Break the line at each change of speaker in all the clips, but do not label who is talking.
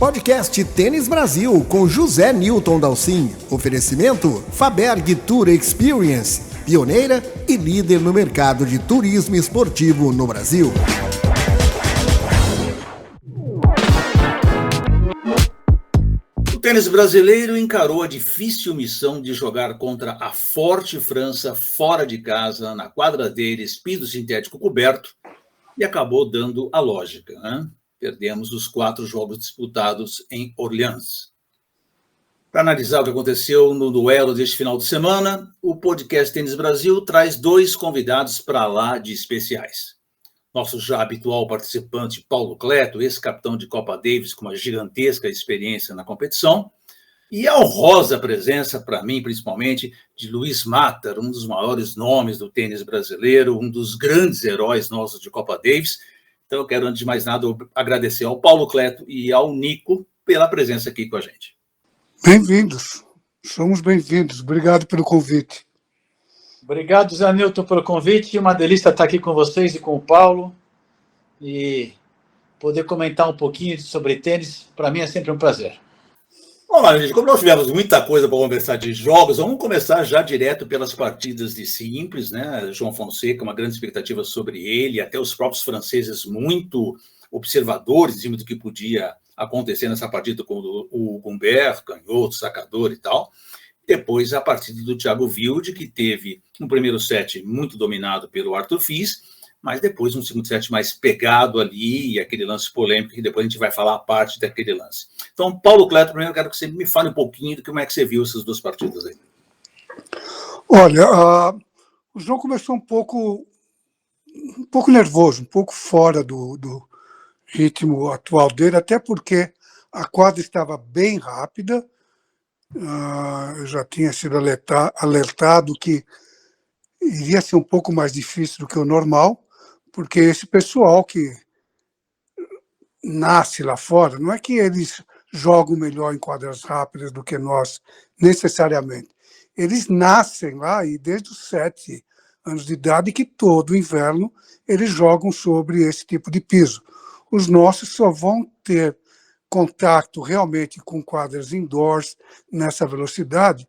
Podcast Tênis Brasil com José Newton Dalcin. Oferecimento Faberg Tour Experience, pioneira e líder no mercado de turismo esportivo no Brasil.
O tênis brasileiro encarou a difícil missão de jogar contra a forte França fora de casa, na quadra deles, piso sintético coberto, e acabou dando a lógica, né? Perdemos os 4 jogos disputados em Orleans. Para analisar o que aconteceu no duelo deste final de semana, o podcast Tênis Brasil traz 2 convidados para lá de especiais. Nosso já habitual participante, Paulo Cleto, ex-capitão de Copa Davis com uma gigantesca experiência na competição, e a honrosa presença, para mim principalmente, de Luiz Matter, um dos maiores nomes do tênis brasileiro, um dos grandes heróis nossos de Copa Davis. Então eu quero, antes de mais nada, agradecer ao Paulo Cleto e ao Nico pela presença aqui com a gente.
Bem-vindos, somos bem-vindos, obrigado pelo convite.
Obrigado, Zé Newton, pelo convite, uma delícia estar aqui com vocês e com o Paulo, e poder comentar um pouquinho sobre tênis, para mim é sempre um prazer.
Olá, gente, como nós tivemos muita coisa para conversar de jogos, vamos começar já direto pelas partidas de simples, né? João Fonseca, uma grande expectativa sobre ele, até os próprios franceses muito observadores em cima do que podia acontecer nessa partida com o Humbert, canhoto, sacador e tal. Depois a partida do Thiago Wilde, que teve um primeiro set muito dominado pelo Arthur Fils, mas depois um segundo set mais pegado ali, e aquele lance polêmico, que depois a gente vai falar a parte daquele lance. Então, Paulo Cleto, primeiro eu quero que você me fale um pouquinho de como é que você viu essas 2 partidas aí.
Olha, o jogo começou um pouco nervoso, um pouco fora do ritmo atual dele, até porque a quadra estava bem rápida. Eu já tinha sido alertado que iria ser um pouco mais difícil do que o normal, porque esse pessoal que nasce lá fora, não é que eles jogam melhor em quadras rápidas do que nós, necessariamente. Eles nascem lá e desde os 7 anos de idade que todo inverno eles jogam sobre esse tipo de piso. Os nossos só vão ter contato realmente com quadras indoors nessa velocidade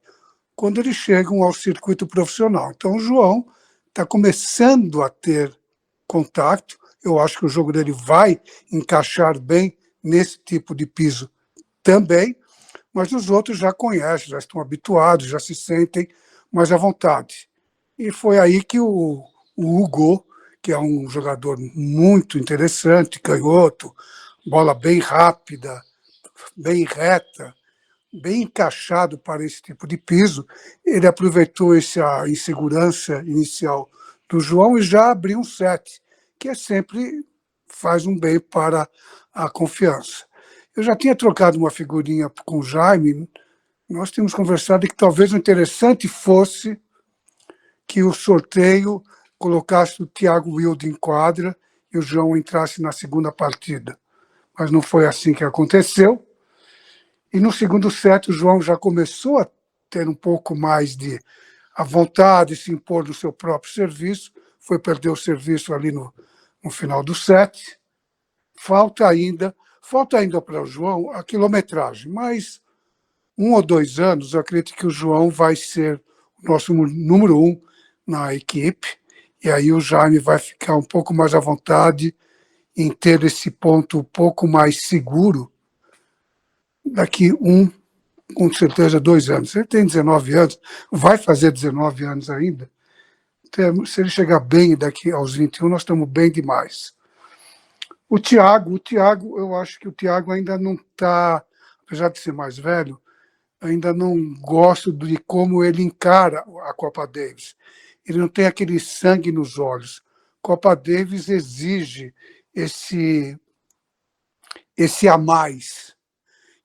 quando eles chegam ao circuito profissional. Então o João está começando a ter contato. Eu acho que o jogo dele vai encaixar bem nesse tipo de piso também, mas os outros já conhecem, já estão habituados, já se sentem mais à vontade. E foi aí que o Hugo, que é um jogador muito interessante, canhoto, bola bem rápida, bem reta, bem encaixado para esse tipo de piso, ele aproveitou essa insegurança inicial do João e já abriu um set, que sempre faz um bem para a confiança. Eu já tinha trocado uma figurinha com o Jaime, nós tínhamos conversado que talvez o interessante fosse que o sorteio colocasse o Thiago Wilde em quadra e o João entrasse na segunda partida. Mas não foi assim que aconteceu. E no segundo set o João já começou a ter um pouco mais de a vontade de se impor no seu próprio serviço, foi perder o serviço ali no final do set. Falta ainda para o João a quilometragem, mas 1 ou 2 anos eu acredito que o João vai ser o nosso número 1 na equipe, e aí o Jaime vai ficar um pouco mais à vontade em ter esse ponto um pouco mais seguro daqui com certeza 2 anos. Ele tem 19 anos, vai fazer 19 anos ainda. Então, se ele chegar bem daqui aos 21, nós estamos bem demais. O Thiago, eu acho que o Thiago ainda não está, apesar de ser mais velho, ainda não gosto de como ele encara a Copa Davis. Ele não tem aquele sangue nos olhos. Copa Davis exige esse a mais,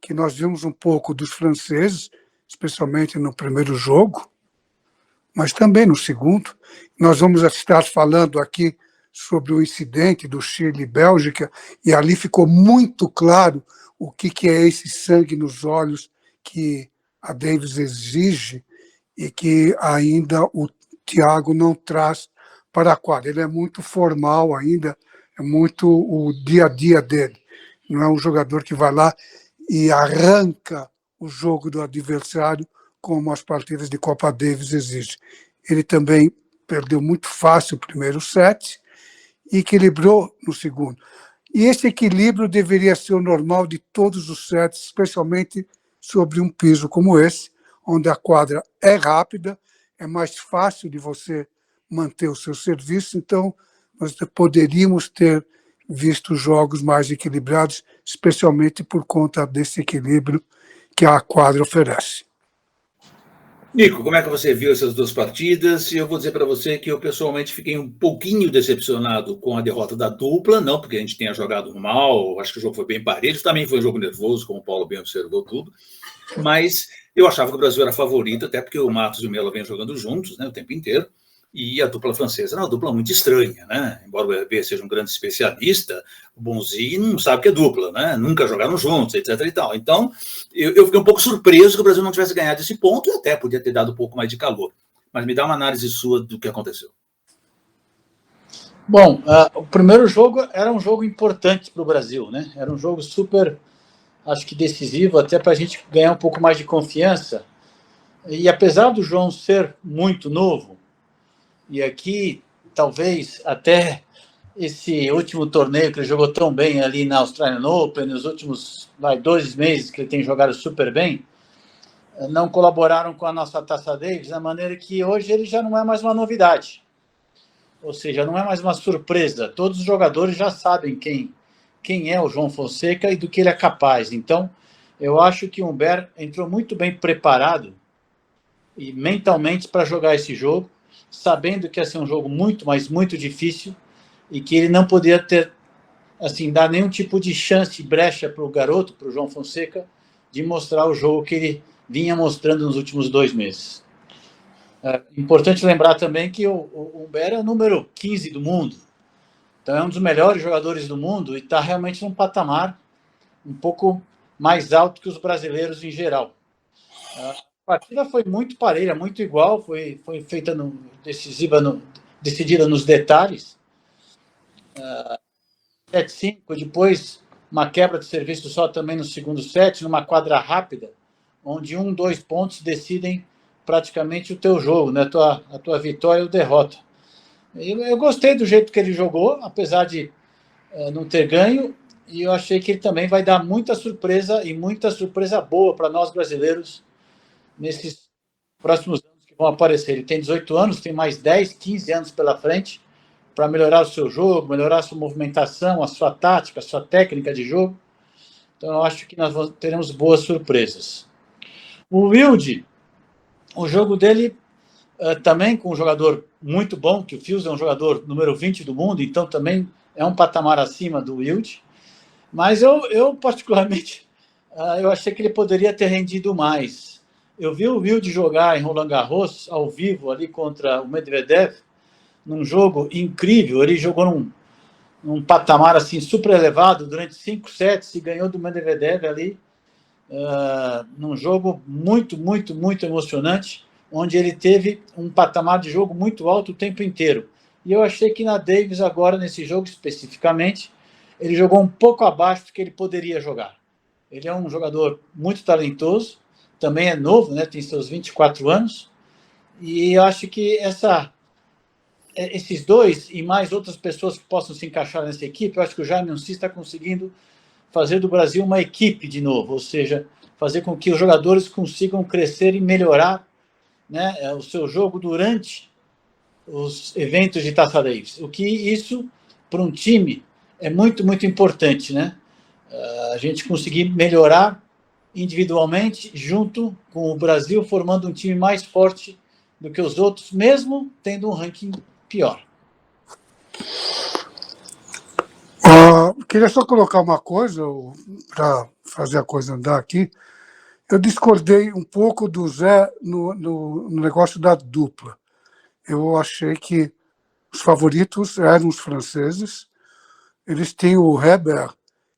que nós vimos um pouco dos franceses, especialmente no primeiro jogo, mas também no segundo. Nós vamos estar falando aqui sobre o incidente do Chile e Bélgica, e ali ficou muito claro o que é esse sangue nos olhos que a Davis exige e que ainda o Thiago não traz para a quadra. Ele é muito formal ainda, é muito o dia a dia dele. Não é um jogador que vai lá e arranca o jogo do adversário, como as partidas de Copa Davis exigem. Ele também perdeu muito fácil o primeiro set e equilibrou no segundo. E esse equilíbrio deveria ser o normal de todos os sets, especialmente sobre um piso como esse, onde a quadra é rápida, é mais fácil de você manter o seu serviço, então nós poderíamos ter visto jogos mais equilibrados, especialmente por conta desse equilíbrio que a quadra oferece.
Nico, como é que você viu essas duas partidas? E eu vou dizer para você que eu pessoalmente fiquei um pouquinho decepcionado com a derrota da dupla, não porque a gente tenha jogado mal, acho que o jogo foi bem parelho, também foi um jogo nervoso, como o Paulo bem observou tudo, mas eu achava que o Brasil era favorito, até porque o Matos e o Melo vêm jogando juntos, né, o tempo inteiro, e a dupla francesa era uma dupla muito estranha, né? Embora o Hervé seja um grande especialista, o Bonzi não sabe o que é dupla, né? Nunca jogaram juntos, etc. e tal. Então, eu fiquei um pouco surpreso que o Brasil não tivesse ganhado esse ponto e até podia ter dado um pouco mais de calor. Mas me dá uma análise sua do que aconteceu.
Bom, o primeiro jogo era um jogo importante para o Brasil, né? Era um jogo super, acho que decisivo, até para a gente ganhar um pouco mais de confiança. E apesar do João ser muito novo, e aqui, talvez, até esse último torneio que ele jogou tão bem ali na Australian Open, nos últimos 2 meses que ele tem jogado super bem, não colaboraram com a nossa Taça Davis, da maneira que hoje ele já não é mais uma novidade. Ou seja, não é mais uma surpresa. Todos os jogadores já sabem quem é o João Fonseca e do que ele é capaz. Então, eu acho que o Humbert entrou muito bem preparado e mentalmente para jogar esse jogo, sabendo que ia ser um jogo muito, mas muito difícil e que ele não poderia ter, assim, dar nenhum tipo de chance, brecha para o garoto, para o João Fonseca, de mostrar o jogo que ele vinha mostrando nos últimos 2 meses. É importante lembrar também que o Humbert é o número 15 do mundo, então é um dos melhores jogadores do mundo e está realmente num patamar um pouco mais alto que os brasileiros em geral. A partida foi muito parelha, muito igual, foi feita decidida nos detalhes. 7-5, depois uma quebra de serviço só também no segundo set, numa quadra rápida, onde 2 pontos decidem praticamente o teu jogo, né? a tua vitória ou derrota. Eu gostei do jeito que ele jogou, apesar de não ter ganho, e eu achei que ele também vai dar muita surpresa, e muita surpresa boa para nós brasileiros nesses próximos anos que vão aparecer. Ele tem 18 anos, tem mais 10, 15 anos pela frente para melhorar o seu jogo, melhorar a sua movimentação, a sua tática, a sua técnica de jogo. Então, eu acho que nós teremos boas surpresas. O Wilde, o jogo dele também com um jogador muito bom, que o Fields é um jogador número 20 do mundo, então também é um patamar acima do Wilde. Mas eu particularmente, eu achei que ele poderia ter rendido mais. Eu vi o Wilde jogar em Roland Garros, ao vivo, ali contra o Medvedev, num jogo incrível. Ele jogou num patamar assim, super elevado durante 5 sets e ganhou do Medvedev ali, num jogo muito, muito, muito emocionante, onde ele teve um patamar de jogo muito alto o tempo inteiro. E eu achei que na Davis, agora, nesse jogo especificamente, ele jogou um pouco abaixo do que ele poderia jogar. Ele é um jogador muito talentoso, também é novo, né? Tem seus 24 anos, e eu acho que esses dois e mais outras pessoas que possam se encaixar nessa equipe, eu acho que o Jaime Onsi está conseguindo fazer do Brasil uma equipe de novo, ou seja, fazer com que os jogadores consigam crescer e melhorar, né, o seu jogo durante os eventos de Taça Davis. O que isso, para um time, é muito, muito importante, né? A gente conseguir melhorar individualmente, junto com o Brasil, formando um time mais forte do que os outros, mesmo tendo um ranking pior.
Queria só colocar uma coisa para fazer a coisa andar aqui. Eu discordei um pouco do Zé no negócio da dupla. Eu achei que os favoritos eram os franceses. Eles têm o Herbert,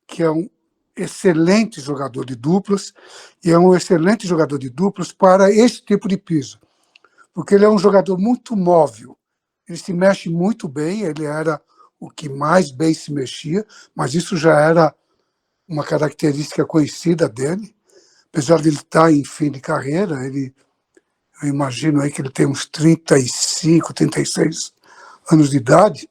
que é um excelente jogador de duplas, e é um excelente jogador de duplas para esse tipo de piso, porque ele é um jogador muito móvel, ele se mexe muito bem, ele era o que mais bem se mexia, mas isso já era uma característica conhecida dele, apesar de ele estar em fim de carreira, eu imagino aí que ele tem uns 35, 36 anos de idade,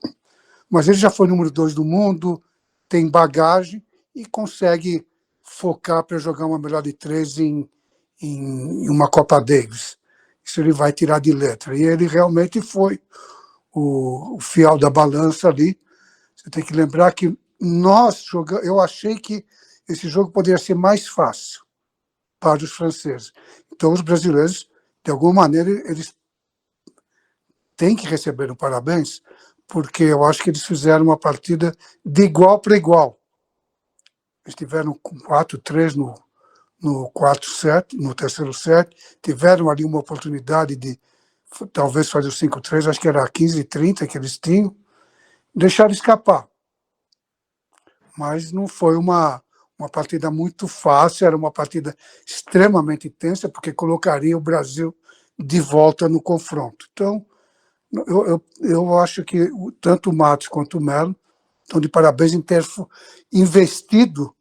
mas ele já foi número 2 do mundo, tem bagagem e consegue focar para jogar uma melhor de 3 em uma Copa Davis. Isso ele vai tirar de letra. E ele realmente foi o fiel da balança ali. Você tem que lembrar que eu achei que esse jogo poderia ser mais fácil para os franceses. Então, os brasileiros, de alguma maneira, eles têm que receber um parabéns, porque eu acho que eles fizeram uma partida de igual para igual. Eles tiveram 4-3 no quarto set, no terceiro set, tiveram ali uma oportunidade de talvez fazer o 5-3, acho que era 15-30 que eles tinham, deixaram escapar. Mas não foi uma partida muito fácil, era uma partida extremamente tensa, porque colocaria o Brasil de volta no confronto. Então, eu acho que tanto o Matos quanto o Melo estão de parabéns em ter investido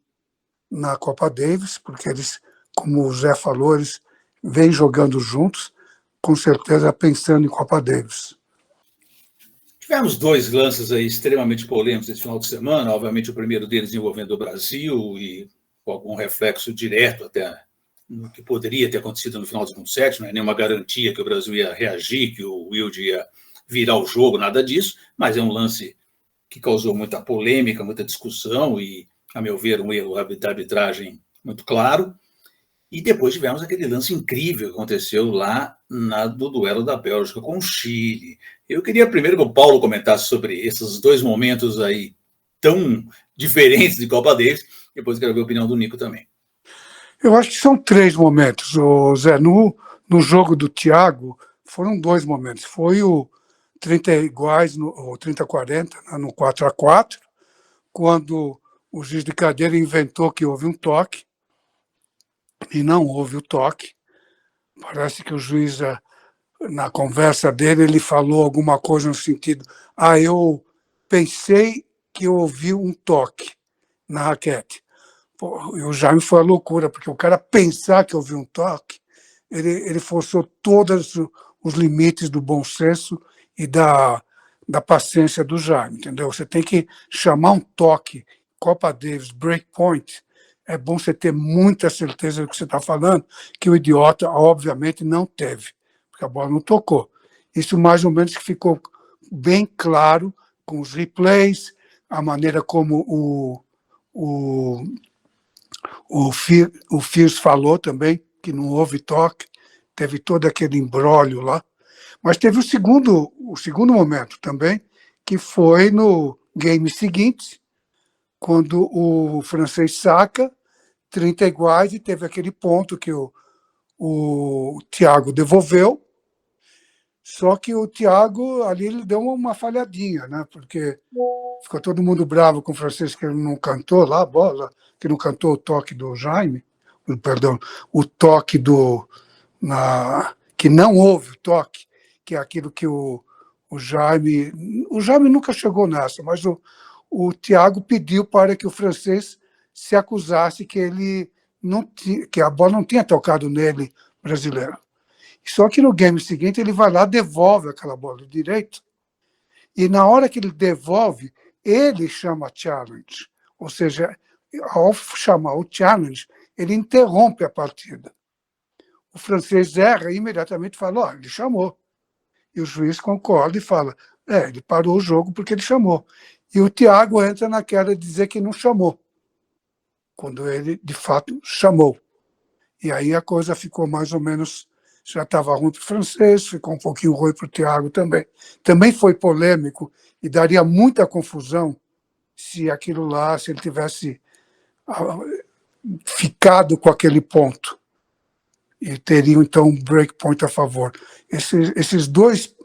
na Copa Davis, porque eles, como o Zé falou, eles vêm jogando juntos, com certeza pensando em Copa Davis.
Tivemos 2 lances aí extremamente polêmicos esse final de semana, obviamente o primeiro deles envolvendo o Brasil e com algum reflexo direto até no que poderia ter acontecido no final do segundo set, não é nenhuma garantia que o Brasil ia reagir, que o Wilde ia virar o jogo, nada disso, mas é um lance que causou muita polêmica, muita discussão e, a meu ver, um erro da arbitragem muito claro. E depois tivemos aquele lance incrível que aconteceu lá no duelo da Bélgica com o Chile. Eu queria primeiro que o Paulo comentasse sobre esses 2 momentos aí tão diferentes de Copa Davis, depois quero ver a opinião do Nico também.
Eu acho que são 3 momentos, Zé. No jogo do Thiago, foram 2 momentos. Foi o 30 iguais, o 30-40, no 4-4, quando o juiz de cadeira inventou que houve um toque, e não houve o toque. Parece que o juiz, na conversa dele, ele falou alguma coisa no sentido: eu pensei que eu ouvi um toque na raquete. Pô, e o Jaime foi a loucura, porque o cara pensar que ouviu um toque, ele forçou todos os limites do bom senso e da paciência do Jaime, entendeu? Você tem que chamar um toque, Copa Davis, breakpoint. É bom você ter muita certeza do que você está falando, que o idiota, obviamente, não teve, porque a bola não tocou. Isso mais ou menos que ficou bem claro com os replays, a maneira como o Fierce falou também, que não houve toque, teve todo aquele imbróglio lá. Mas teve o segundo momento também, que foi no game seguinte, quando o francês saca 30 iguais e teve aquele ponto que o Thiago devolveu, só que o Thiago ali ele deu uma falhadinha, né? Porque ficou todo mundo bravo com o francês que ele não cantou lá a bola, que não cantou o toque do Jaime, perdão, o toque que não houve o toque, que é aquilo que o Jaime nunca chegou nessa, mas o Thiago pediu para que o francês se acusasse que que a bola não tinha tocado nele, brasileiro. Só que no game seguinte ele vai lá, devolve aquela bola direito, e na hora que ele devolve, ele chama challenge. Ou seja, ao chamar o challenge, ele interrompe a partida. O francês erra e imediatamente fala, ele chamou. E o juiz concorda e fala, ele parou o jogo porque ele chamou. E o Thiago entra naquela de dizer que não chamou, quando ele, de fato, chamou. E aí a coisa ficou mais ou menos, já estava ruim para o francês, ficou um pouquinho ruim para o Thiago também. Também foi polêmico e daria muita confusão se aquilo lá, se ele tivesse ficado com aquele ponto. E teriam, então, um breakpoint a favor. Esses 2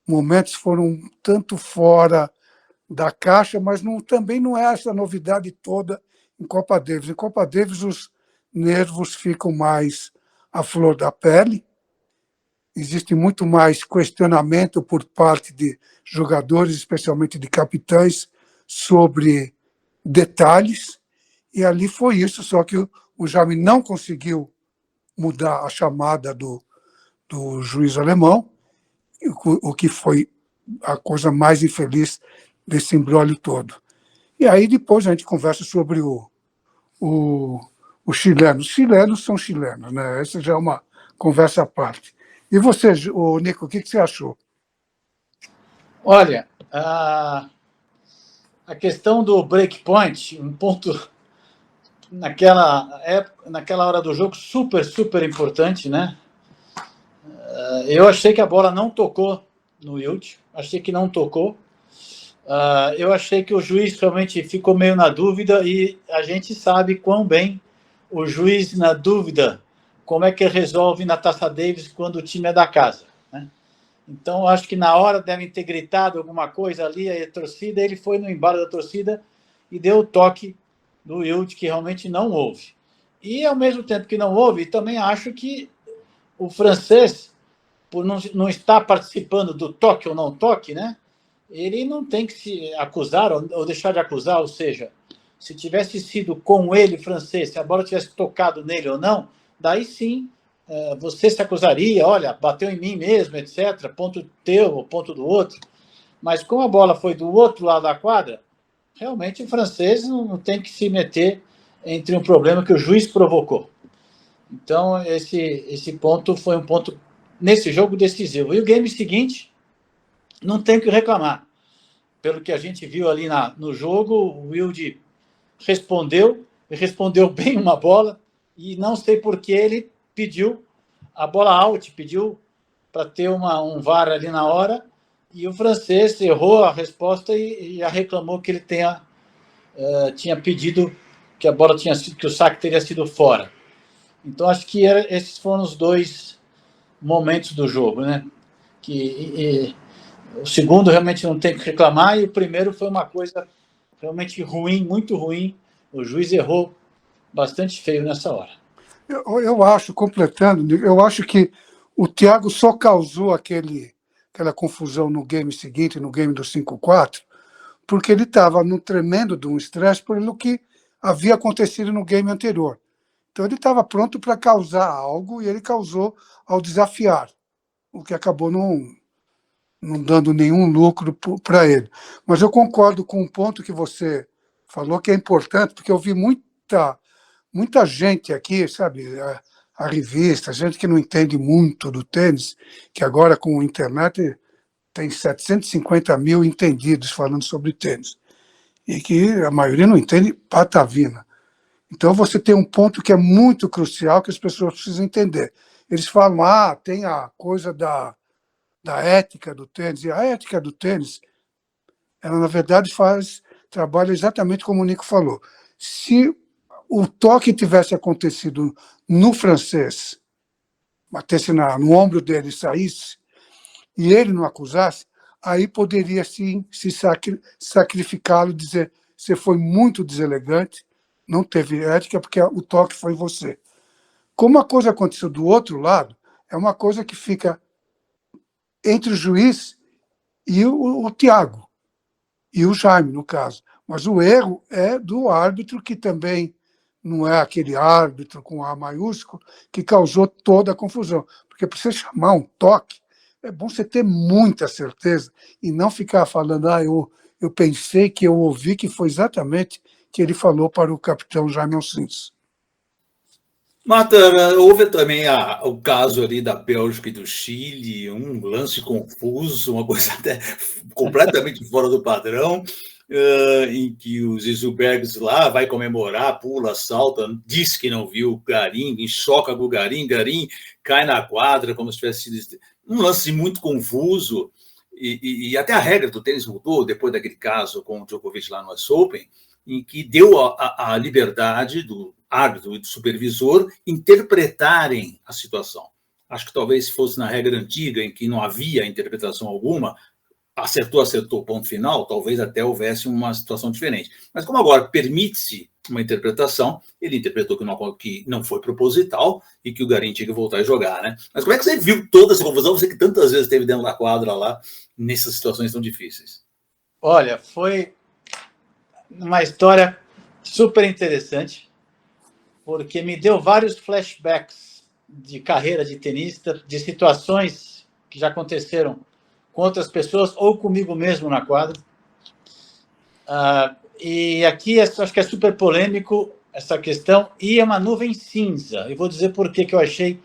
momentos foram tanto fora da caixa, mas também não é essa novidade toda em Copa Davis. Em Copa Davis, os nervos ficam mais à flor da pele, existe muito mais questionamento por parte de jogadores, especialmente de capitães, sobre detalhes, e ali foi isso, só que o Jaime não conseguiu mudar a chamada do juiz alemão, o que foi a coisa mais infeliz desse imbróglio todo. E aí depois a gente conversa sobre os chilenos. Os chilenos são chilenos, né? Essa já é uma conversa à parte. E você, Nico, o que você achou?
Olha, a questão do breakpoint, um ponto naquela hora do jogo super, super importante, né? Eu achei que a bola não tocou no Wilt, achei que não tocou. Eu achei que o juiz realmente ficou meio na dúvida e a gente sabe quão bem o juiz na dúvida, como é que resolve na Taça Davis quando o time é da casa, né? Então, acho que na hora devem ter gritado alguma coisa ali, a torcida, ele foi no embalo da torcida e deu o toque do Wilt, que realmente não houve. E, ao mesmo tempo que não houve, também acho que o francês, por não estar participando do toque ou não toque, né, ele não tem que se acusar ou deixar de acusar, ou seja, se tivesse sido com ele, francês, se a bola tivesse tocado nele ou não, daí sim você se acusaria, olha, bateu em mim mesmo, etc., ponto teu ou ponto do outro. Mas como a bola foi do outro lado da quadra, realmente o francês não tem que se meter entre um problema que o juiz provocou. Então, esse ponto foi um ponto, nesse jogo, decisivo. E o game seguinte, não tem o que reclamar. Pelo que a gente viu ali no jogo, o Wild respondeu bem uma bola, e não sei por que ele pediu a bola out, pediu para ter um VAR ali na hora, e o francês errou a resposta e já reclamou que ele tinha pedido que a bola que o saque teria sido fora. Então, acho que esses foram os dois momentos do jogo, né? O segundo realmente não tem que reclamar, e o primeiro foi uma coisa realmente ruim, muito ruim. O juiz errou bastante feio nessa hora.
Eu acho, completando, eu acho que o Thiago só causou aquela confusão no game seguinte, no game do 5-4, porque ele estava num tremendo de um estresse pelo que havia acontecido no game anterior. Então ele estava pronto para causar algo, e ele causou ao desafiar, o que acabou não dando nenhum lucro para ele. Mas eu concordo com um ponto que você falou que é importante, porque eu vi muita gente aqui, sabe, a revista, gente que não entende muito do tênis, que agora com a internet tem 750 mil entendidos falando sobre tênis, e que a maioria não entende patavina. Então você tem um ponto que é muito crucial, que as pessoas precisam entender. Eles falam, tem a coisa da ética do tênis, e a ética do tênis, ela na verdade trabalha exatamente como o Nico falou. Se o toque tivesse acontecido no francês, batesse no ombro dele e saísse, e ele não acusasse, aí poderia sim se sacrificá-lo, dizer: você foi muito deselegante, não teve ética, porque o toque foi em você. Como a coisa aconteceu do outro lado, é uma coisa que fica entre o juiz e o Thiago, e o Jaime, no caso. Mas o erro é do árbitro, que também não é aquele árbitro com A maiúsculo, que causou toda a confusão. Porque para você chamar um toque, é bom você ter muita certeza e não ficar falando, eu pensei que eu ouvi que foi exatamente que ele falou para o capitão Jaime Alcins.
Marta, houve também o caso ali da Bélgica e do Chile, um lance confuso, uma coisa até completamente fora do padrão, em que o Zizoubergs lá vai comemorar, pula, salta, diz que não viu o Garim, choca com o Garim cai na quadra como se tivesse sido um lance muito confuso, e até a regra do tênis mudou depois daquele caso com o Djokovic lá no US Open, em que deu a liberdade do árbitro e do supervisor interpretarem a situação. Acho que talvez se fosse na regra antiga, em que não havia interpretação alguma, acertou, ponto final, talvez até houvesse uma situação diferente. Mas como agora permite-se uma interpretação, ele interpretou que não foi proposital e que o Garim tinha que voltar a jogar, né? Mas como é que você viu toda essa confusão, você que tantas vezes esteve dentro da quadra lá, nessas situações tão difíceis?
Olha, foi uma história super interessante, porque me deu vários flashbacks de carreira de tenista, de situações que já aconteceram com outras pessoas ou comigo mesmo na quadra. E aqui acho que é super polêmico essa questão, e é uma nuvem cinza. Eu vou dizer por que eu achei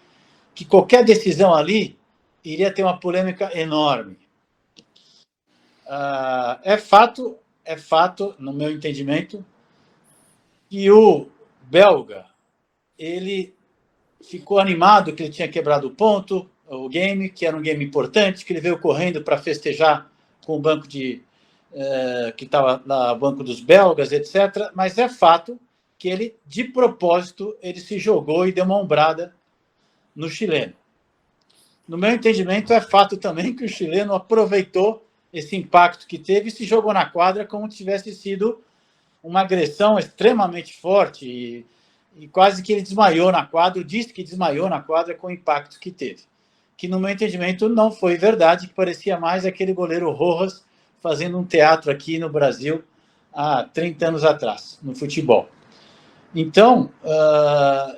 que qualquer decisão ali iria ter uma polêmica enorme. É fato, no meu entendimento, que o belga ele ficou animado que ele tinha quebrado o ponto, o game, que era um game importante, que ele veio correndo para festejar com o banco que estava lá, o banco dos belgas, etc. Mas é fato que ele, de propósito, ele se jogou e deu uma ombrada no chileno. No meu entendimento, é fato também que o chileno aproveitou esse impacto que teve e se jogou na quadra como se tivesse sido uma agressão extremamente forte e quase que ele desmaiou na quadra, disse que desmaiou na quadra com o impacto que teve. Que, no meu entendimento, não foi verdade, que parecia mais aquele goleiro Rojas fazendo um teatro aqui no Brasil há 30 anos atrás, no futebol. Então,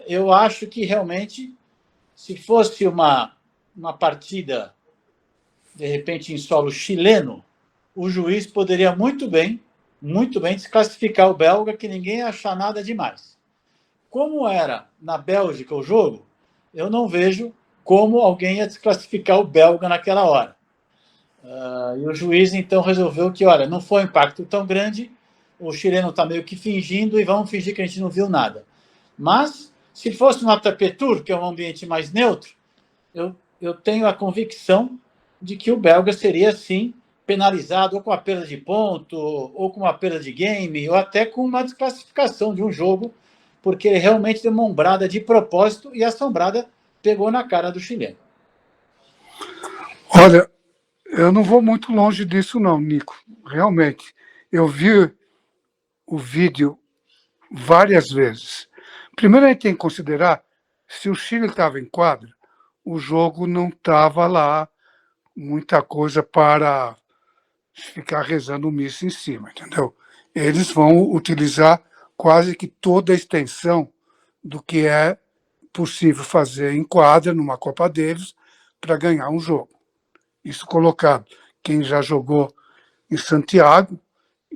eu acho que realmente, se fosse uma partida, de repente, em solo chileno, o juiz poderia muito bem desclassificar o belga, que ninguém ia achar nada demais. Como era na Bélgica o jogo, eu não vejo como alguém ia desclassificar o belga naquela hora. E o juiz, então, resolveu que, olha, não foi um impacto tão grande, o chileno está meio que fingindo e vamos fingir que a gente não viu nada. Mas, se fosse no ATP Tour, que é um ambiente mais neutro, eu tenho a convicção de que o belga seria, sim, penalizado ou com a perda de ponto, ou com uma perda de game, ou até com uma desclassificação de um jogo, porque ele realmente deu uma ombrada de propósito e essa ombrada pegou na cara do chileno.
Olha, eu não vou muito longe disso não, Nico. Realmente, eu vi o vídeo várias vezes. Primeiro a gente tem que considerar, se o Chile estava em quadra, o jogo não estava lá muita coisa para ficar rezando missa em cima, entendeu? Eles vão utilizar quase que toda a extensão do que é possível fazer em quadra, numa Copa Davis, para ganhar um jogo. Isso colocado. Quem já jogou em Santiago,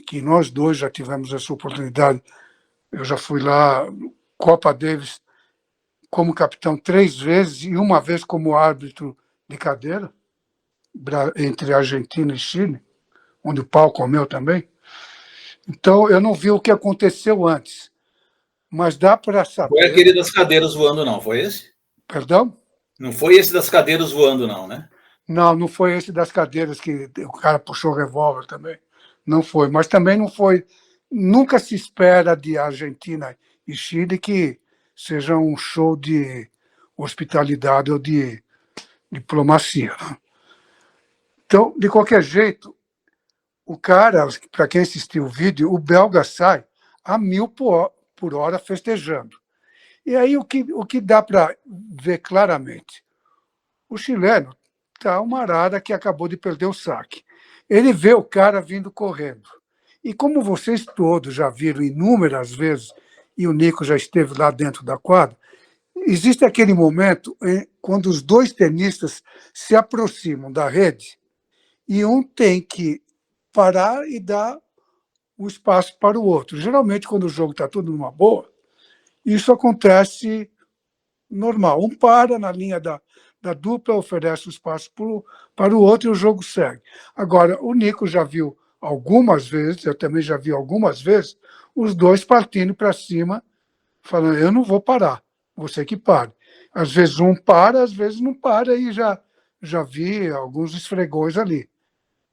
que nós dois já tivemos essa oportunidade, eu já fui lá, Copa Davis, como capitão 3 vezes e uma vez como árbitro de cadeira, entre Argentina e Chile, onde o pau comeu também. Então, eu não vi o que aconteceu antes, mas dá para saber...
Foi aquele das cadeiras voando, não, foi esse?
Perdão?
Não foi esse das cadeiras voando, não, né?
Não, não foi esse das cadeiras que o cara puxou o revólver também. Não foi, mas também não foi... Nunca se espera de Argentina e Chile que seja um show de hospitalidade ou de diplomacia. Então, de qualquer jeito, o cara, para quem assistiu o vídeo, o belga sai a 1000 por hora festejando. E aí o que dá para ver claramente? O chileno está uma arara que acabou de perder o saque. Ele vê o cara vindo correndo. E como vocês todos já viram inúmeras vezes, e o Nico já esteve lá dentro da quadra, existe aquele momento quando os dois tenistas se aproximam da rede e um tem que parar e dar o espaço para o outro. Geralmente, quando o jogo está tudo numa boa, isso acontece normal. Um para na linha da dupla, oferece o espaço para o outro e o jogo segue. Agora, o Nico já viu algumas vezes, eu também já vi algumas vezes, os dois partindo para cima, falando, eu não vou parar, você que pare. Às vezes um para, às vezes não para, e já vi alguns esfregões ali,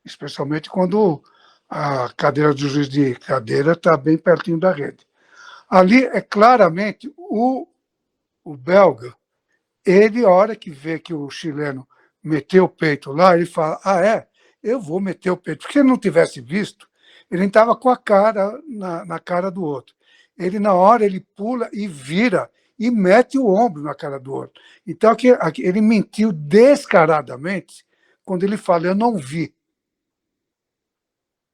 especialmente quando a cadeira do juiz de cadeira está bem pertinho da rede. Ali é claramente o belga, ele, a hora que vê que o chileno meteu o peito lá, ele fala, eu vou meter o peito. Porque se ele não tivesse visto, ele estava com a cara na cara do outro. Ele, na hora, ele pula e vira e mete o ombro na cara do outro. Então, ele mentiu descaradamente quando ele fala, eu não vi.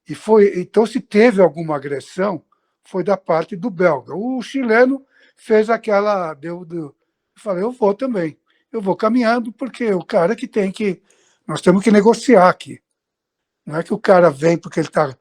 Então, se teve alguma agressão, foi da parte do belga. O chileno fez aquela... Eu falei, eu vou também. Eu vou caminhando, porque o cara que tem que... Nós temos que negociar aqui. Não é que o cara vem porque ele está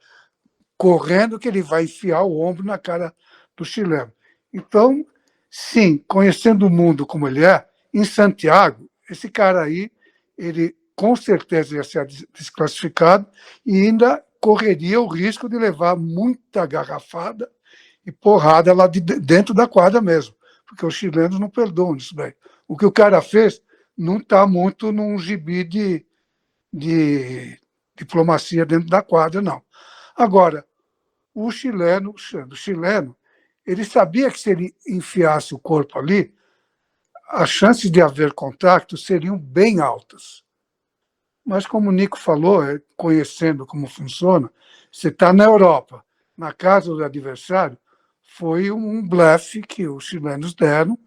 correndo que ele vai enfiar o ombro na cara do chileno. Então, sim, conhecendo o mundo como ele é, em Santiago, esse cara aí, ele com certeza ia ser desclassificado e ainda correria o risco de levar muita garrafada e porrada lá dentro da quadra mesmo, porque os chilenos não perdoam isso daí. O que o cara fez não está muito num gibi de diplomacia dentro da quadra, não. Agora, o chileno, ele sabia que se ele enfiasse o corpo ali, as chances de haver contato seriam bem altas. Mas, como o Nico falou, conhecendo como funciona, você está na Europa, na casa do adversário, foi um blefe que os chilenos deram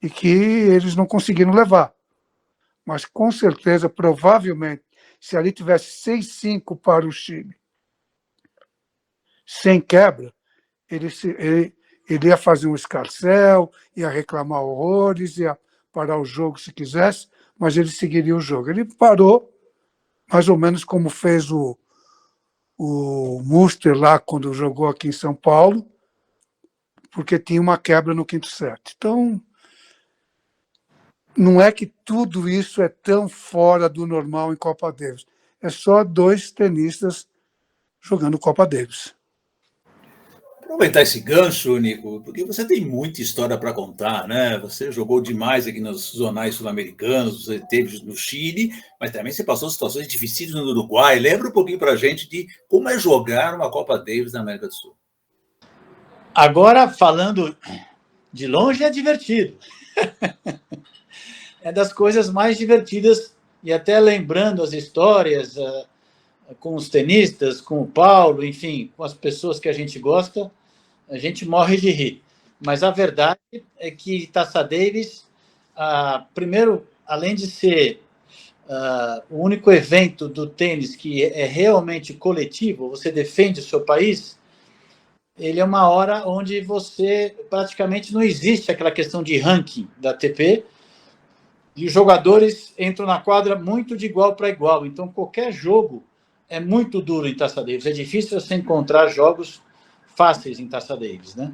e que eles não conseguiram levar. Mas, com certeza, provavelmente, se ali tivesse 6-5 para o Chile, sem quebra, ele ia fazer um escarcéu, ia reclamar horrores, ia parar o jogo se quisesse, mas ele seguiria o jogo. Ele parou, mais ou menos como fez o Muster lá quando jogou aqui em São Paulo, porque tinha uma quebra no quinto set. Então, não é que tudo isso é tão fora do normal em Copa Davis. É só 2 tenistas jogando Copa Davis.
Aproveitar esse gancho, Nico, porque você tem muita história para contar, né? Você jogou demais aqui nos zonais sul-americanos, você teve no Chile, mas também você passou situações difíceis no Uruguai. Lembra um pouquinho para a gente de como é jogar uma Copa Davis na América do Sul.
Agora, falando de longe, é divertido. É das coisas mais divertidas, e até lembrando as histórias com os tenistas, com o Paulo, enfim, com as pessoas que a gente gosta, a gente morre de rir. Mas a verdade é que Taça Davis, primeiro, além de ser o único evento do tênis que é realmente coletivo, você defende o seu país, ele é uma hora onde você praticamente não existe aquela questão de ranking da ATP, e os jogadores entram na quadra muito de igual para igual. Então, qualquer jogo é muito duro em Taça Davis. É difícil você encontrar jogos fáceis em Taça Davis, né?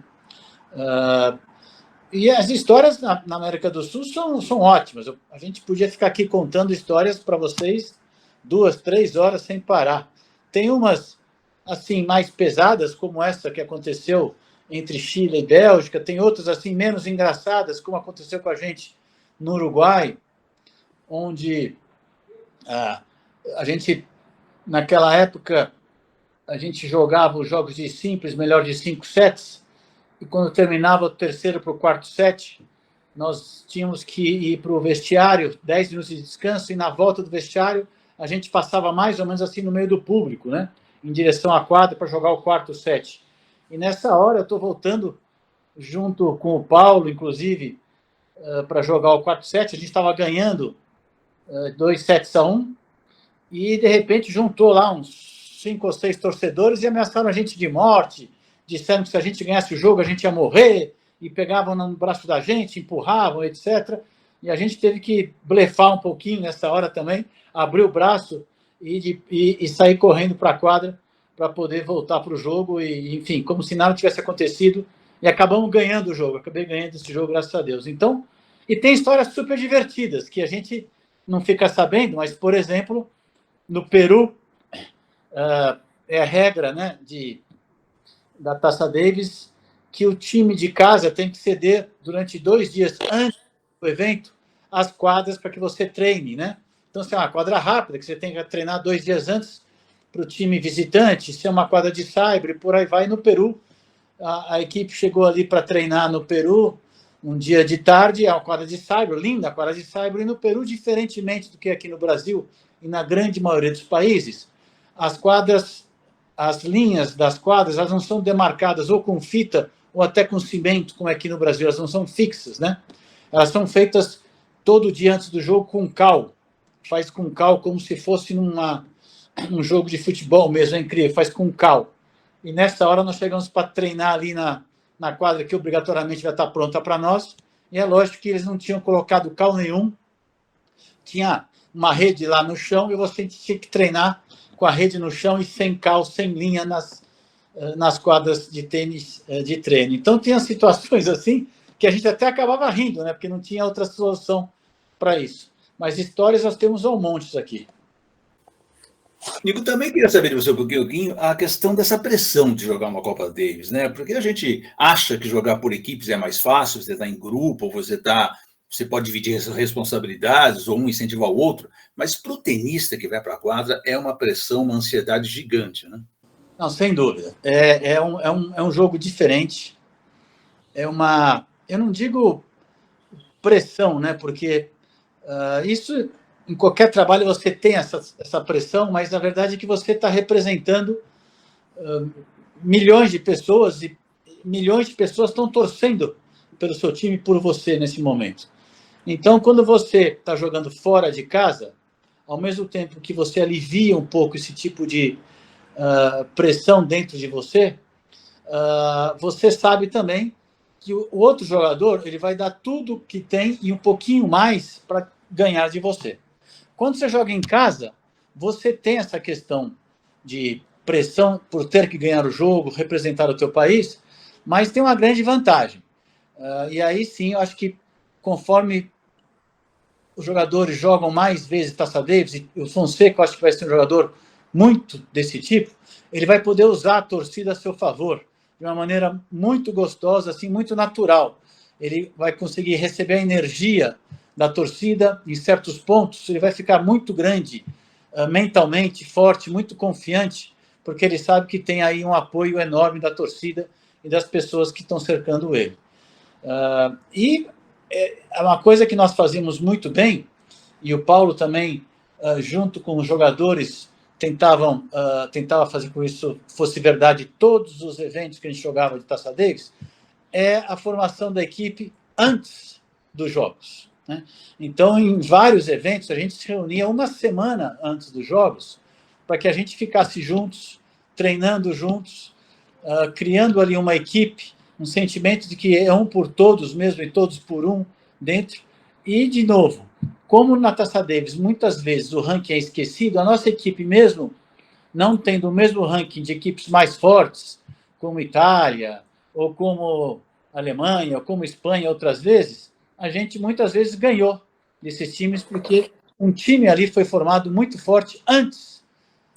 E as histórias na América do Sul são ótimas. A gente podia ficar aqui contando histórias para vocês 2, 3 horas sem parar. Tem umas assim mais pesadas, como essa que aconteceu entre Chile e Bélgica. Tem outras assim menos engraçadas, como aconteceu com a gente no Uruguai, onde a gente, naquela época, a gente jogava os jogos de simples, melhor de 5 sets, e quando terminava o terceiro para o quarto set, nós tínhamos que ir para o vestiário, 10 minutos de descanso, e na volta do vestiário, a gente passava mais ou menos assim no meio do público, né? Em direção à quadra para jogar o quarto set. E nessa hora eu estou voltando, junto com o Paulo, inclusive, para jogar o quarto set, a gente estava ganhando 2-1, e de repente juntou lá uns 5 ou 6 torcedores e ameaçaram a gente de morte, disseram que se a gente ganhasse o jogo a gente ia morrer, e pegavam no braço da gente, empurravam, etc. E a gente teve que blefar um pouquinho nessa hora também, abrir o braço e sair correndo para a quadra para poder voltar para o jogo, e enfim, como se nada tivesse acontecido. E acabamos ganhando o jogo. Acabei ganhando esse jogo, graças a Deus. Então, e tem histórias super divertidas que a gente não fica sabendo, mas, por exemplo, no Peru, é a regra, né, da Taça Davis, que o time de casa tem que ceder durante 2 dias antes do evento as quadras para que você treine, né? Então, se é uma quadra rápida, que você tem que treinar 2 dias antes para o time visitante, se é uma quadra de saibro, por aí vai. No Peru, a equipe chegou ali para treinar no Peru um dia de tarde, é uma quadra de saibro, linda quadra de saibro, e no Peru, diferentemente do que aqui no Brasil e na grande maioria dos países, as linhas das quadras, elas não são demarcadas ou com fita ou até com cimento, como é aqui no Brasil, elas não são fixas, né? Elas são feitas todo dia antes do jogo com cal, faz com cal como se fosse um jogo de futebol mesmo, é incrível, faz com cal. E nessa hora nós chegamos para treinar ali na quadra que obrigatoriamente vai estar pronta para nós. E é lógico que eles não tinham colocado cal nenhum. Tinha uma rede lá no chão e você tinha que treinar com a rede no chão e sem cal, sem linha nas quadras de tênis de treino. Então tinha situações assim que a gente até acabava rindo, né? Porque não tinha outra solução para isso. Mas histórias nós temos ao monte aqui.
Nico, também queria saber de você um pouquinho a questão dessa pressão de jogar uma Copa Davis, né? Porque a gente acha que jogar por equipes é mais fácil, você está em grupo, você pode dividir as responsabilidades ou um incentivar o outro, mas para o tenista que vai para a quadra é uma pressão, uma ansiedade gigante, né?
Não, sem dúvida. É um jogo diferente. Eu não digo pressão, né? Porque isso, em qualquer trabalho, você tem essa pressão, mas na verdade é que você está representando milhões de pessoas e milhões de pessoas estão torcendo pelo seu time e por você nesse momento. Então, quando você está jogando fora de casa, ao mesmo tempo que você alivia um pouco esse tipo de pressão dentro de você, você sabe também que o outro jogador ele vai dar tudo que tem e um pouquinho mais para ganhar de você. Quando você joga em casa, você tem essa questão de pressão por ter que ganhar o jogo, representar o teu país, mas tem uma grande vantagem. E aí sim, eu acho que conforme os jogadores jogam mais vezes Taça Davis, e o Fonseca eu acho que vai ser um jogador muito desse tipo, ele vai poder usar a torcida a seu favor, de uma maneira muito gostosa, assim, muito natural. Ele vai conseguir receber a energia da torcida em certos pontos, ele vai ficar muito grande, mentalmente forte, muito confiante, porque ele sabe que tem aí um apoio enorme da torcida e das pessoas que estão cercando ele. E é uma coisa que nós fazemos muito bem, e o Paulo também, junto com os jogadores, tentava fazer com que isso fosse verdade todos os eventos que a gente jogava de Taça Davis, é a formação da equipe antes dos jogos, né? Então, em vários eventos, a gente se reunia uma semana antes dos jogos para que a gente ficasse juntos, treinando juntos, criando ali uma equipe, um sentimento de que é um por todos mesmo e todos por um dentro. E, de novo, como na Taça Davis muitas vezes o ranking é esquecido, a nossa equipe mesmo não tendo o mesmo ranking de equipes mais fortes, como Itália, ou como Alemanha, ou como Espanha outras vezes, a gente muitas vezes ganhou desses times porque um time ali foi formado muito forte antes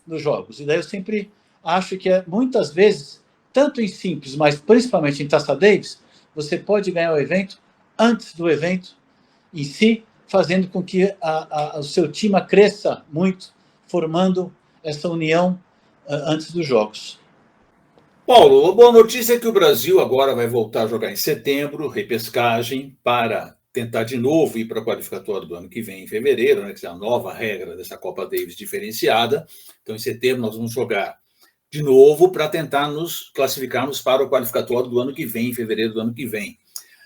dos jogos. E daí eu sempre acho que muitas vezes, tanto em simples, mas principalmente em Taça Davis, você pode ganhar o evento antes do evento em si, fazendo com que o seu time cresça muito, formando essa união antes dos jogos.
Paulo, a boa notícia é que o Brasil agora vai voltar a jogar em setembro, repescagem, para tentar de novo ir para a qualificatória do ano que vem, em fevereiro, né, que é a nova regra dessa Copa Davis diferenciada. Então, em setembro, nós vamos jogar de novo para tentar nos classificarmos para o qualificatório do ano que vem, em fevereiro do ano que vem.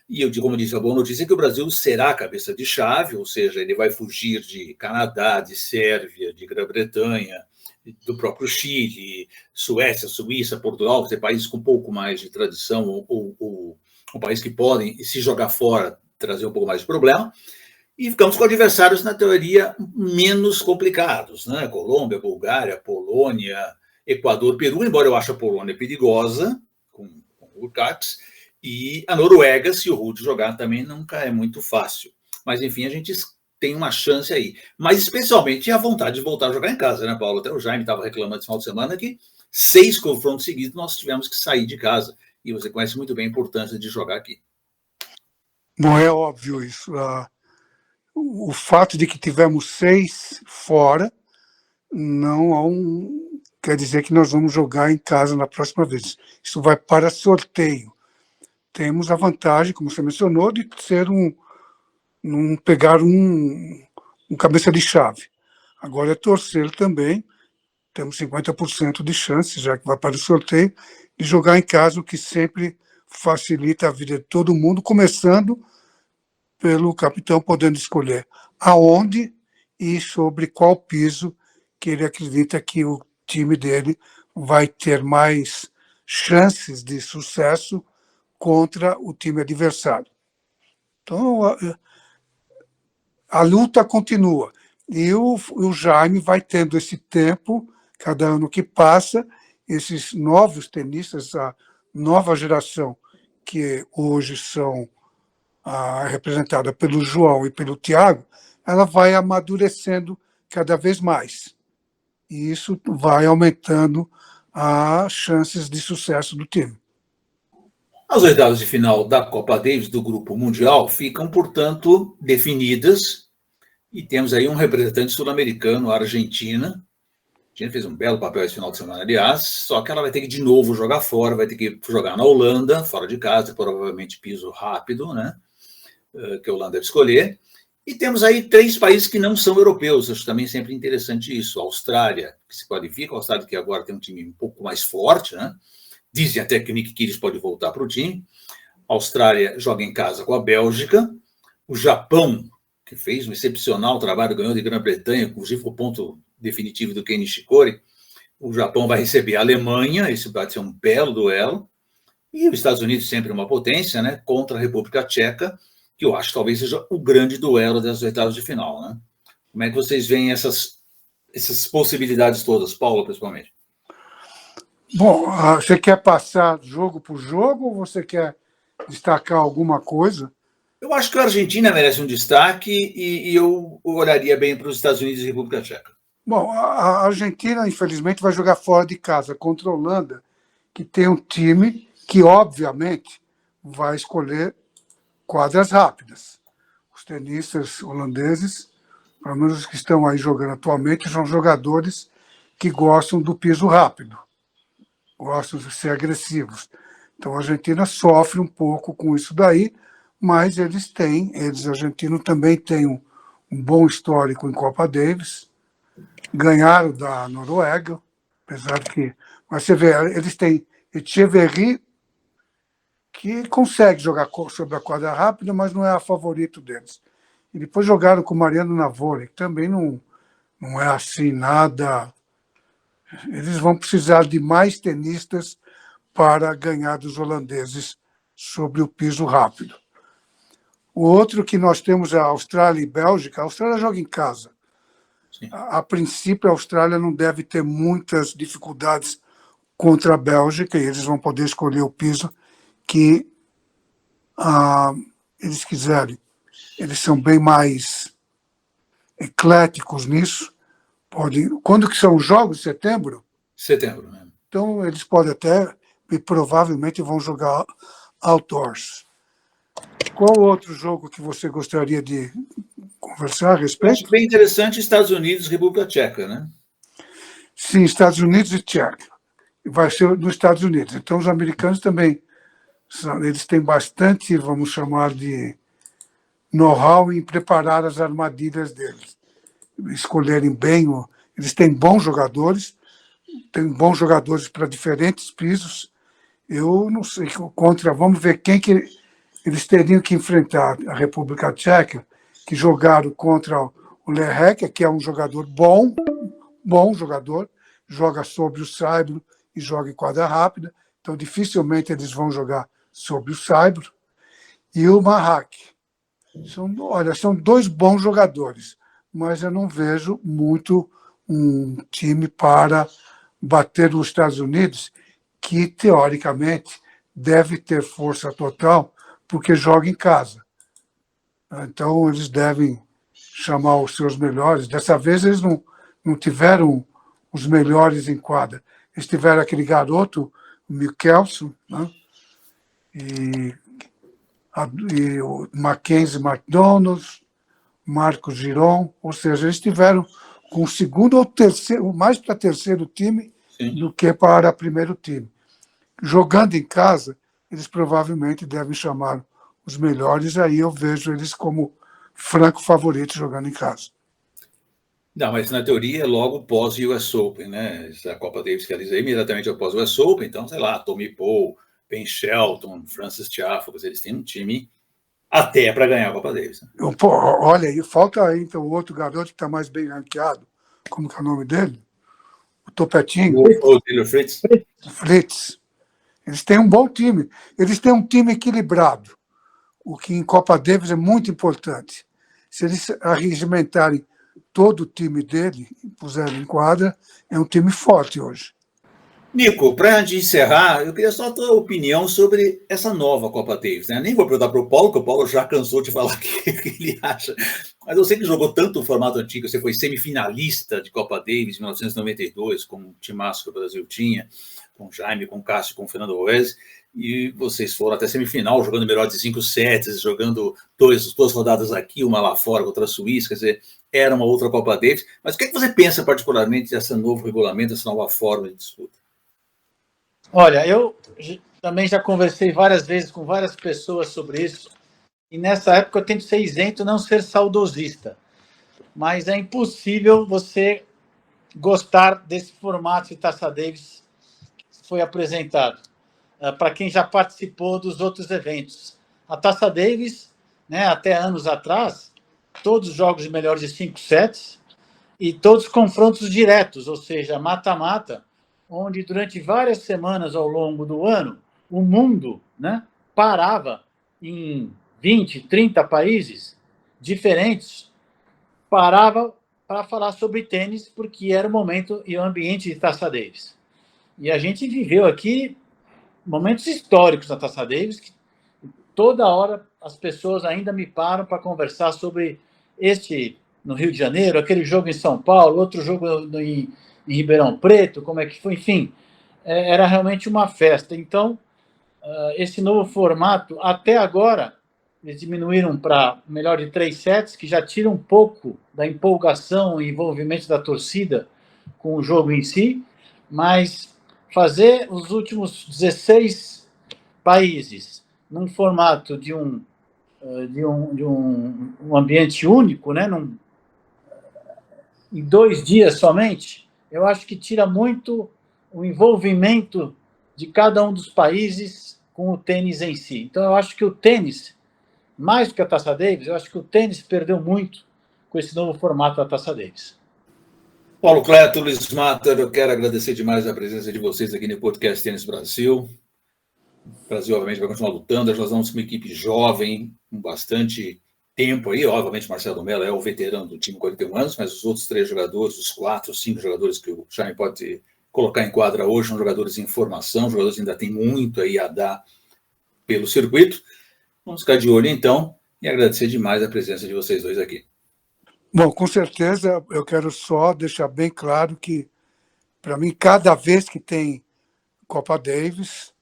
E eu, como disse, a boa notícia é que o Brasil será a cabeça de chave, ou seja, ele vai fugir de Canadá, de Sérvia, de Grã-Bretanha, do próprio Chile, Suécia, Suíça, Portugal, que são países com um pouco mais de tradição, ou países que podem, se jogar fora, trazer um pouco mais de problema. E ficamos com adversários, na teoria, menos complicados, né? Colômbia, Bulgária, Polônia, Equador, Peru, embora eu ache a Polônia perigosa, com o Lukács, e a Noruega, se o Ruud jogar, também nunca é muito fácil. Mas, enfim, a gente tem uma chance aí. Mas, especialmente, a vontade de voltar a jogar em casa, né, Paulo? Até o Jaime estava reclamando esse final de semana que 6 confrontos seguidos nós tivemos que sair de casa. E você conhece muito bem a importância de jogar aqui.
Bom, é óbvio isso. O fato de que tivemos 6 fora não quer dizer que nós vamos jogar em casa na próxima vez. Isso vai para sorteio. Temos a vantagem, como você mencionou, de ser pegar um cabeça de chave. Agora é torcer também, temos 50% de chance, já que vai para o sorteio, de jogar em casa, o que sempre facilita a vida de todo mundo, começando pelo capitão podendo escolher aonde e sobre qual piso que ele acredita que o time dele vai ter mais chances de sucesso contra o time adversário. Então, a luta continua. E o Jaime vai tendo esse tempo, cada ano que passa, esses novos tenistas, a nova geração, que hoje são representada pelo João e pelo Thiago, ela vai amadurecendo cada vez mais. E isso vai aumentando as chances de sucesso do time.
As oitavas de final da Copa Davis do Grupo Mundial ficam, portanto, definidas, e temos aí um representante sul-americano, a Argentina. A Argentina fez um belo papel esse final de semana, aliás, só que ela vai ter que de novo jogar fora, vai ter que jogar na Holanda, fora de casa, provavelmente piso rápido, né? Que a Holanda deve escolher. E temos aí 3 países que não são europeus, acho também sempre interessante isso. A Austrália, que se qualifica, a Austrália que agora tem um time um pouco mais forte, né? Dizem até que o Nick Kyrgios pode voltar para o time. A Austrália joga em casa com a Bélgica. O Japão, que fez um excepcional trabalho, ganhou de Grã-Bretanha, inclusive o ponto definitivo do Kei Nishikori. O Japão vai receber a Alemanha, esse vai ser um belo duelo. E os Estados Unidos, sempre uma potência, né? Contra a República Tcheca, que eu acho que talvez seja o grande duelo das oitavas de final, né? Como é que vocês veem essas possibilidades todas, Paulo, principalmente?
Bom, você quer passar jogo por jogo ou você quer destacar alguma coisa?
Eu acho que a Argentina merece um destaque e eu olharia bem para os Estados Unidos e República Tcheca.
Bom, a Argentina, infelizmente, vai jogar fora de casa contra a Holanda, que tem um time que, obviamente, vai escolher quadras rápidas. Os tenistas holandeses, pelo menos os que estão aí jogando atualmente, são jogadores que gostam do piso rápido, gostam de ser agressivos. Então a Argentina sofre um pouco com isso daí, mas eles, argentinos, também têm um bom histórico em Copa Davis, ganharam da Noruega, apesar que... Mas você vê, eles têm Etcheverry, que consegue jogar sobre a quadra rápida, mas não é a favorito deles. E depois jogaram com o Mariano Navone, que também não é assim nada... Eles vão precisar de mais tenistas para ganhar dos holandeses sobre o piso rápido. O outro que nós temos é a Austrália e Bélgica. A Austrália joga em casa. A princípio, a Austrália não deve ter muitas dificuldades contra a Bélgica, e eles vão poder escolher o piso que eles quiserem. Eles são bem mais ecléticos nisso. Quando que são os jogos? Setembro?
Setembro, né?
Então, eles podem até, e provavelmente vão jogar outdoors. Qual outro jogo que você gostaria de conversar a respeito?
Acho bem interessante Estados Unidos e República Tcheca, né?
Sim, Estados Unidos e Tcheca. Vai ser nos Estados Unidos. Então, os americanos também, eles têm bastante, vamos chamar de know-how em preparar as armadilhas deles. Escolherem bem, eles têm bons jogadores para diferentes pisos. Eu não sei, vamos ver quem que eles teriam que enfrentar. A República Tcheca, que jogaram contra o Lehecka, que é um jogador bom jogador, joga sobre o saibro e joga em quadra rápida, então dificilmente eles vão jogar sobre o saibro. E o Mahak. São 2 bons jogadores, mas eu não vejo muito um time para bater os Estados Unidos, que, teoricamente, deve ter força total, porque joga em casa. Então, eles devem chamar os seus melhores. Dessa vez, eles não tiveram os melhores em quadra. Eles tiveram aquele garoto, o Mickelson, né? e o Mackenzie McDonald, Marcos Giron, ou seja, eles tiveram com o segundo ou terceiro, mais para terceiro time, sim, do que para primeiro time. Jogando em casa, eles provavelmente devem chamar os melhores, aí eu vejo eles como franco favorito jogando em casa.
Não, mas na teoria é logo pós-US Open, né? A Copa Davis que eles imediatamente após o US Open, então, sei lá, Tommy Paul, Ben Shelton, Francis Tiafoe, eles têm um time até para ganhar a Copa Davis. Né?
Olha, aí falta aí então o outro garoto que está mais bem ranqueado, como que é o nome dele? O Topetinho.
O Taylor Fritz.
Fritz. Eles têm um bom time. Eles têm um time equilibrado, o que em Copa Davis é muito importante. Se eles arregimentarem todo o time dele e puserem em quadra, é um time forte hoje.
Nico, para antes de encerrar, eu queria só a tua opinião sobre essa nova Copa Davis, né? Nem vou perguntar para o Paulo, porque o Paulo já cansou de falar o que ele acha. Mas você que jogou tanto o formato antigo, você foi semifinalista de Copa Davis em 1992, com o timaço que o Brasil tinha, com o Jaime, com o Cássio, com o Fernando Roese, e vocês foram até semifinal, jogando melhor de 5 sets, jogando duas rodadas aqui, uma lá fora, outra a Suíça, quer dizer, era uma outra Copa Davis. Mas o que você pensa particularmente desse novo regulamento, dessa nova forma de disputa?
Olha, eu também já conversei várias vezes com várias pessoas sobre isso, e nessa época eu tento ser isento, não ser saudosista, mas é impossível você gostar desse formato de Taça Davis que foi apresentado, para quem já participou dos outros eventos. A Taça Davis, né, até anos atrás, todos os jogos de melhores de 5 sets e todos confrontos diretos, ou seja, mata-mata, onde durante várias semanas ao longo do ano, o mundo, né, parava em 20, 30 países diferentes, parava para falar sobre tênis, porque era o momento e o ambiente de Taça Davis. E a gente viveu aqui momentos históricos na Taça Davis, que toda hora as pessoas ainda me param para conversar sobre este no Rio de Janeiro, aquele jogo em São Paulo, outro jogo em Ribeirão Preto, como é que foi, enfim, era realmente uma festa. Então, esse novo formato, até agora, eles diminuíram para melhor de 3 sets, que já tira um pouco da empolgação e envolvimento da torcida com o jogo em si, mas fazer os últimos 16 países num formato de um ambiente único, né, em 2 dias somente, eu acho que tira muito o envolvimento de cada um dos países com o tênis em si. Então, eu acho que o tênis, mais do que a Taça Davis, eu acho que o tênis perdeu muito com esse novo formato da Taça Davis.
Paulo Cleto, Luiz Matter, eu quero agradecer demais a presença de vocês aqui no podcast Tênis Brasil. O Brasil, obviamente, vai continuar lutando. Nós vamos com uma equipe jovem, com bastante tempo aí. Obviamente, Marcelo Mello é o veterano do time, 41 anos, mas os outros 3 jogadores, os 4, 5 jogadores que o Jaime pode colocar em quadra hoje, são jogadores em formação, jogadores que ainda têm muito aí a dar pelo circuito. Vamos ficar de olho, então, e agradecer demais a presença de vocês dois aqui.
Bom, com certeza, eu quero só deixar bem claro que, para mim, cada vez que tem Copa Davis,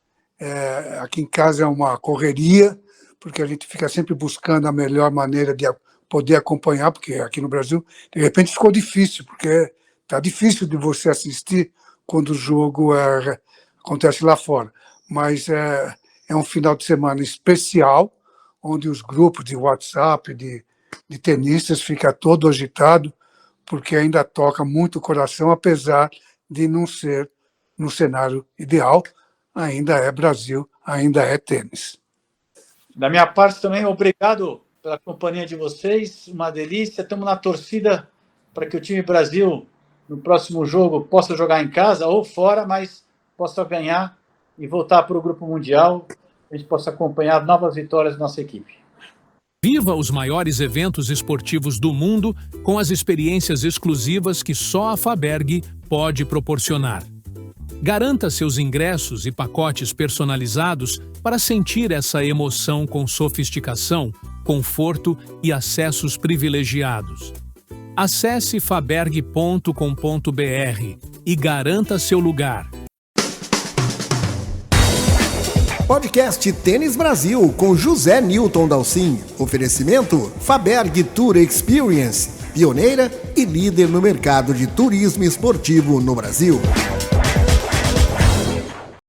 aqui em casa é uma correria, porque a gente fica sempre buscando a melhor maneira de poder acompanhar, porque aqui no Brasil, de repente, ficou difícil, porque está difícil de você assistir quando o jogo acontece lá fora. Mas é um final de semana especial, onde os grupos de WhatsApp, de tenistas, fica todo agitado, porque ainda toca muito o coração, apesar de não ser no cenário ideal, ainda é Brasil, ainda é tênis.
Da minha parte também, obrigado pela companhia de vocês, uma delícia. Estamos na torcida para que o time Brasil, no próximo jogo, possa jogar em casa ou fora, mas possa ganhar e voltar para o Grupo Mundial, a gente possa acompanhar novas vitórias da nossa equipe.
Viva os maiores eventos esportivos do mundo com as experiências exclusivas que só a Faberg pode proporcionar. Garanta seus ingressos e pacotes personalizados para sentir essa emoção com sofisticação, conforto e acessos privilegiados. Acesse faberg.com.br e garanta seu lugar.
Podcast Tênis Brasil com José Newton Dalcin. Oferecimento Faberg Tour Experience, pioneira e líder no mercado de turismo esportivo no Brasil.